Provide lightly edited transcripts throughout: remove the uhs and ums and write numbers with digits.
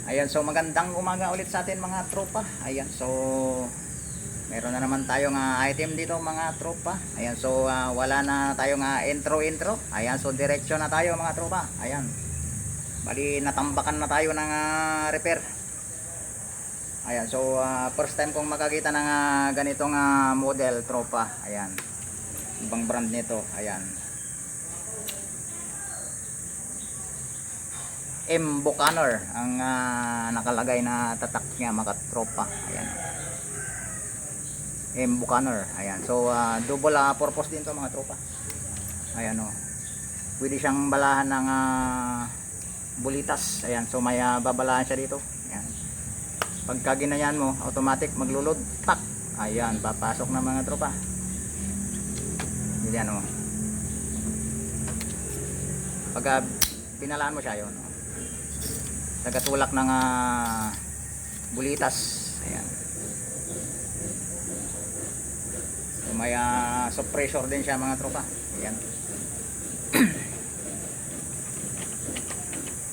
Ayan, so magandang umaga ulit sa atin mga tropa. Ayan, so meron na naman tayong item dito mga tropa. Ayan, so wala na tayong intro. Ayan, so diretso na tayo mga tropa. Ayan, bali natambakan na tayo ng repair. Ayan, so first time kong makakita ng ganitong model tropa. Ayan, ibang brand nito. Ayan, M. Buchanan ang nakalagay na tatak niya mga tropa. Ayan, M. Buchanan. Ayan, so double purpose din to mga tropa. Ayan, pwede siyang balahan ng bulitas. Ayan, so may babalahan siya dito. Ayan, pagka ginayan mo automatic maglulod, tak. Ayan, papasok na mga tropa. Ayan, pagka pinalaan mo siya, yun, tagatulak ng bulitas. Ayan, so may suppressor din siya mga tropa. Ayan.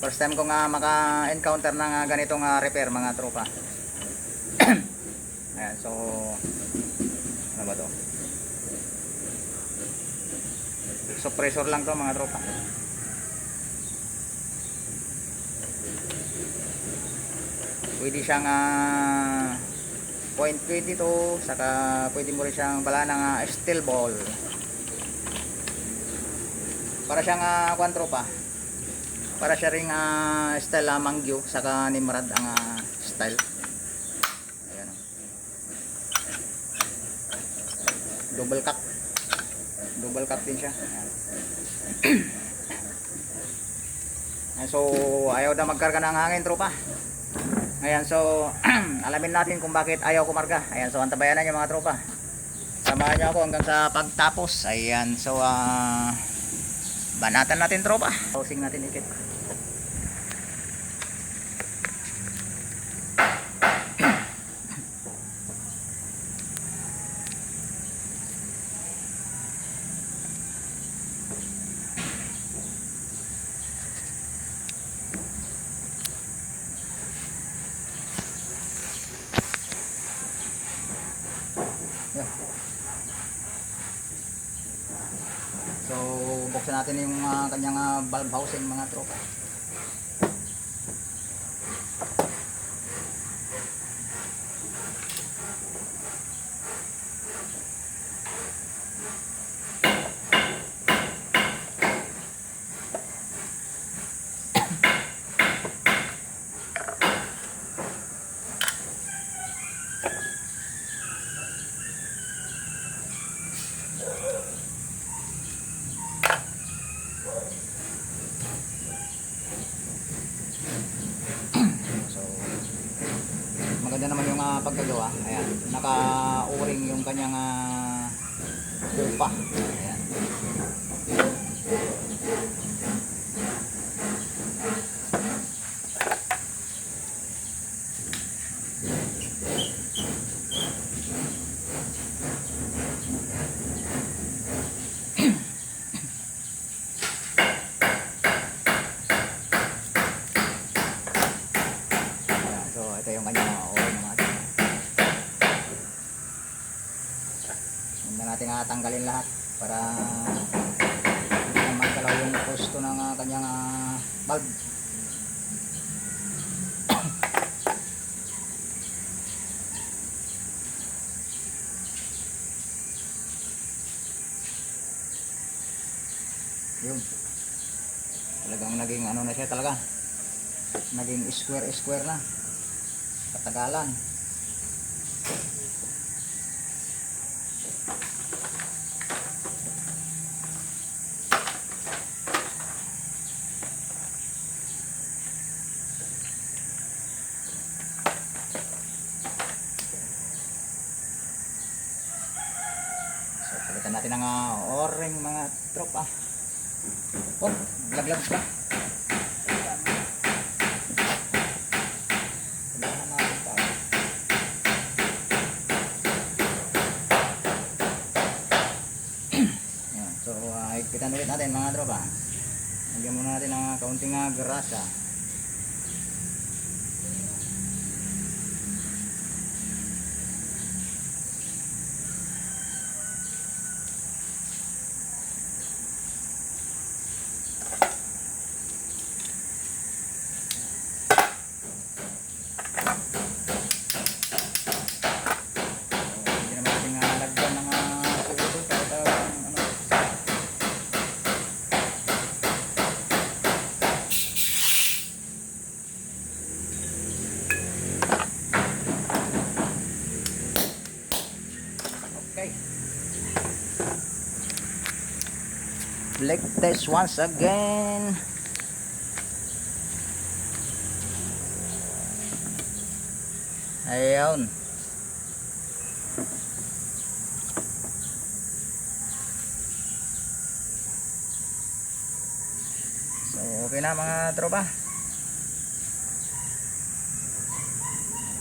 First time ko nga maka-encounter ng ganitong repair mga tropa. Ayan, so ano ba to? Suppressor lang to mga tropa. Pwede siyang 0.22, saka pwede mo rin siyang bala ng steel ball. Para siyang kuwan tropa. Para siya ring style Mangyo, saka Nimrod ang style. Ayan, double cup. Double cup din siya. Ayan. So ayaw na magkarga ng hangin tropa. Ayan, so alamin natin kung bakit ayaw kumarga. Ayan, so antabayanan nyo mga tropa. Samahan nyo ako hanggang sa pagtapos. Ayan, so banatan natin tropa. Pausing natin ikit. So buksan natin yung kanyang valve housing mga tropa. Maganda naman yung pagkagawa. Ayan, naka-o-ring yung kanyang upa. Ayan. So ito yung kanyang o-ring mga tropa. Hindi natin tanggalin lahat para hindi magkalaw yung pusto ng kanyang valve. Yun, talagang naging ano na siya talaga, naging square na katagalan. So palitan natin ang o-ring mga tropa. Oh, laglag pa. So higpitan ulit natin mga tropa. Lagyan muna natin ng kaunting grasa. Flick test once again. Ayun. So okay na mga tropa.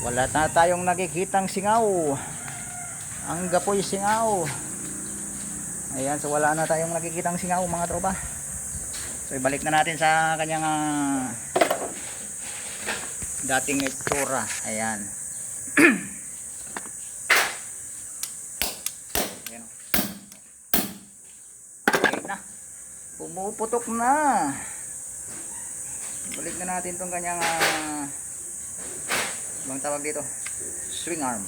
Wala na tayong nakikitang singaw. Ang gapoy singaw. Ayan, so wala na tayong nakikitang singaw mga tropa. So ibalik na natin sa kanyang dating itsura. Ayan. Ayan. Okay na. Pumuputok na. Balik na natin tong kanyang bang tawag dito, swing arm.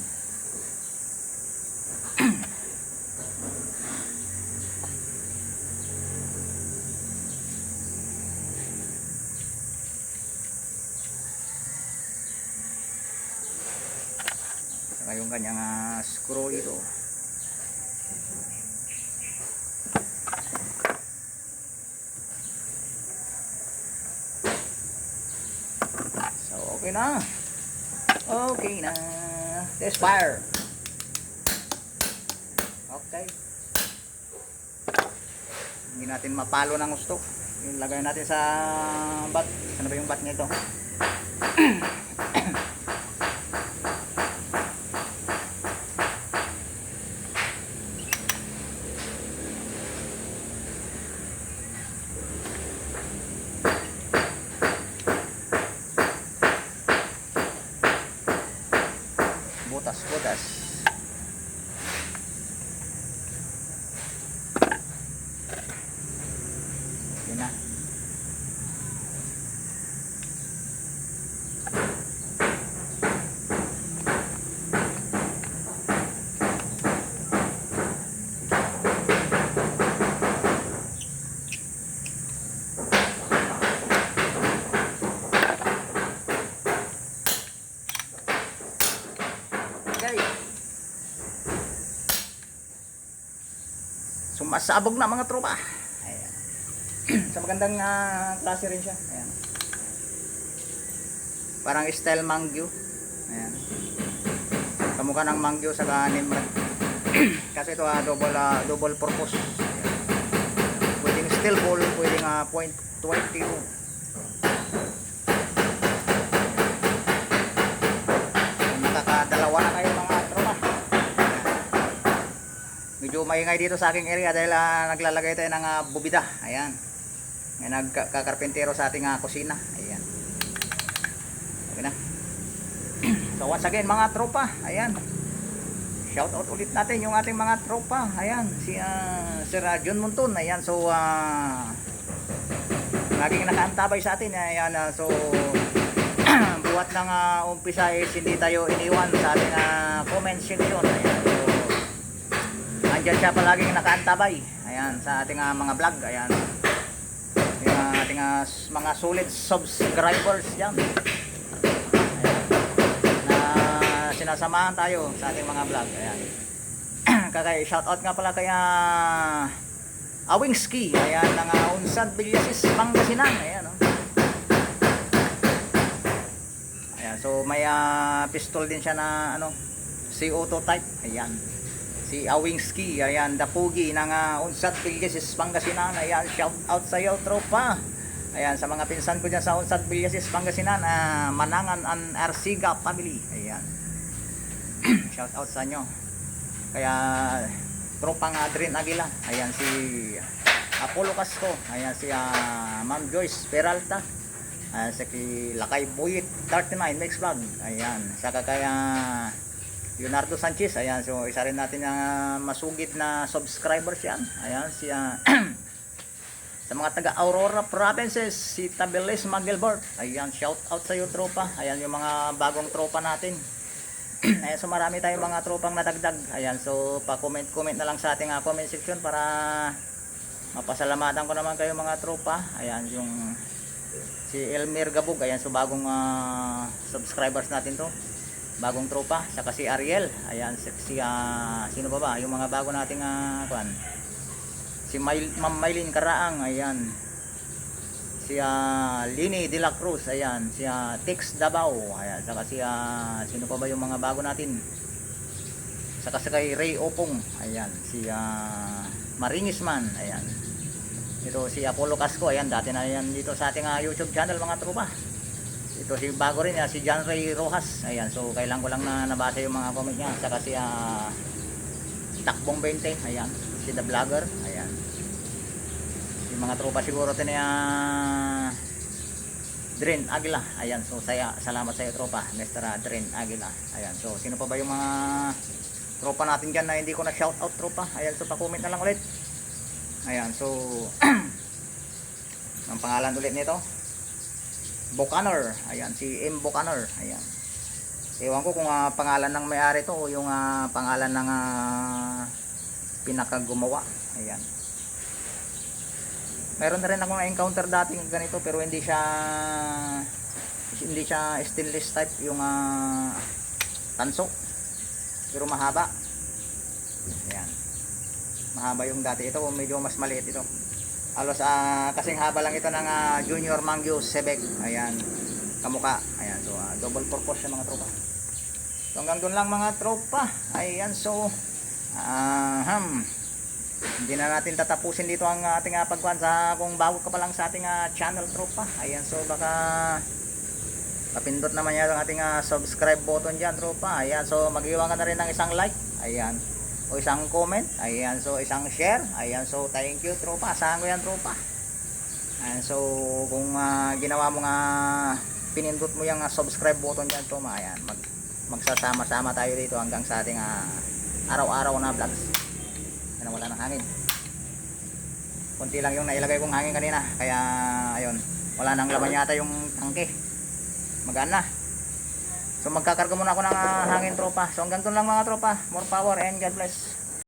Saka yung kanyang screw ito. So okay na. Okay na. Test fire. Okay. Hindi natin mapalo ng gusto. Yung lagay natin sa bat. Ano ba yung bat nito? Butas. Yun na. Sumasabog na mga tropa. Ayan. Sa magandang klase rin siya. Ayan. Parang style mangyo. Ayan. Kamukha ng mangyo sa Nimrod. Kasi ito double purpose. Ayan. Pwedeng steel ball, pwedeng .22. Nakakadalawa na kayo mga tropa. Medyo maingay dito sa aking area dahil naglalagay tayo ng bubida. Ayan. May nagkakarpentero sa ating kusina. Ayan. Okay na. So once again mga tropa, ayan. Shout out ulit natin yung ating mga tropa. Ayan, si Sir John Monton. Ayan, so laging nakaantabay sa atin. Ayan, so buhat ng umpisa is hindi tayo iniwan sa ating comment section. Ayan. Andiyan siya palaging nakaantabay. Ayan, sa ating mga vlog. Ayan. Yung ating mga solid subscribers yan. Ayan. Na sinasamahan tayo sa ating mga vlog. Ayan. Kakay shoutout nga pala kaya Awing Ski. Ayan, ng Unsad, Villasis, Pangasinan. Ayan, oh. Ayan, so may pistol din siya na CO2 type. Ayan. Si Awing Ski, ayan, dapugi ng Unsad, Villasis, Pangasinan. Ayan, shout out sa iyo tropa. Ayan, sa mga pinsan ko dyan sa Unsad, Villasis, Pangasinan, Manangan and Arsiga family. Ayan. Shout out sa inyo. Kaya tropang Adrin Aguila. Ayan, si Apollo Castro. Ayan, si Ma'am Joyce Peralta. Si Lakay Buyit 39 Mix Vlog. Ayan, saka kaya Leonardo Sanchez. Ayan, so isa rin natin ang masugid na subscribers yan. Ayan, si sa mga taga Aurora Provinces, si Tabeles Magelbert. Ayan, shout out sa iyo tropa. Ayan, yung mga bagong tropa natin. Ayan, so marami tayong mga tropang nadagdag. Ayan, so pa-comment na lang sa ating comment section para mapasalamatan ko naman kayo mga tropa. Ayan, yung si Elmer Gabog. Ayan, so bagong subscribers natin to. Bagong tropa, saka si Ariel. Ayan, si sino pa ba? Yung mga bago nating Si Ma'am Maylin Karaang, ayan. Si Lini De La Cruz, ayan. Si Tix Davao, ayan. Saka si sino pa ba yung mga bago natin? Saka si kay Ray Opong, ayan. Si Maringisman, ayan. Ito si Apollo Casco, ayan. Dati na yan dito sa ating YouTube channel mga tropa. Ito si bago rin, si John Ray Rojas, ayan. So kailan ko lang na nabasa yung mga comment niya. Saka si Takbong 20, ayan. Si The Vlogger, ayan. Yung mga tropa siguro ito niya Dren Aguila, ayan. So salamat sa iyo tropa, Mr. Dren Aguila, ayan. So sino pa ba yung mga tropa natin dyan na hindi ko na shout out tropa, ayan. So pa-comment na lang ulit, ayan. So ang pangalan ulit nito Buchanan, ayan. Si M. Buchanan, ayan. Ewan ko kung pangalan ng may-ari to o yung pangalan ng pinakagumawa, ayan. Meron na rin ako na-encounter dating ganito pero hindi siya stainless type yung tanso. Pero mahaba. Ayan. Mahaba yung dati. Ito medyo mas maliit ito. Halos kasing haba lang ito ng Junior Mangyo Sebek. Ayan. Kamuka. Ayan. So double purpose yung mga tropa. So hanggang doon lang mga tropa. Ayan. So hindi na natin tatapusin dito ang ating pagkuhan sa kung bago ka pa lang sa ating channel tropa. Ayan, so baka papindot naman yan ang ating subscribe button dyan tropa. Ayan, so mag-iwan ka na rin ng isang like. Ayan, o isang comment. Ayan, so isang share. Ayan, so thank you tropa. Asahan ko yan tropa. Ayan, so kung ginawa mo nga pinindot mo yung subscribe button dyan tropa. Ayan, magsasama-sama tayo dito hanggang sa ating araw-araw na vlogs. Na wala ng hangin, konti lang yung nailagay kong hangin kanina kaya ayun, wala nang laman yata yung tangke, magaan na. So magkakarga muna ako ng hangin tropa. So hanggang doon lang mga tropa, more power and God bless.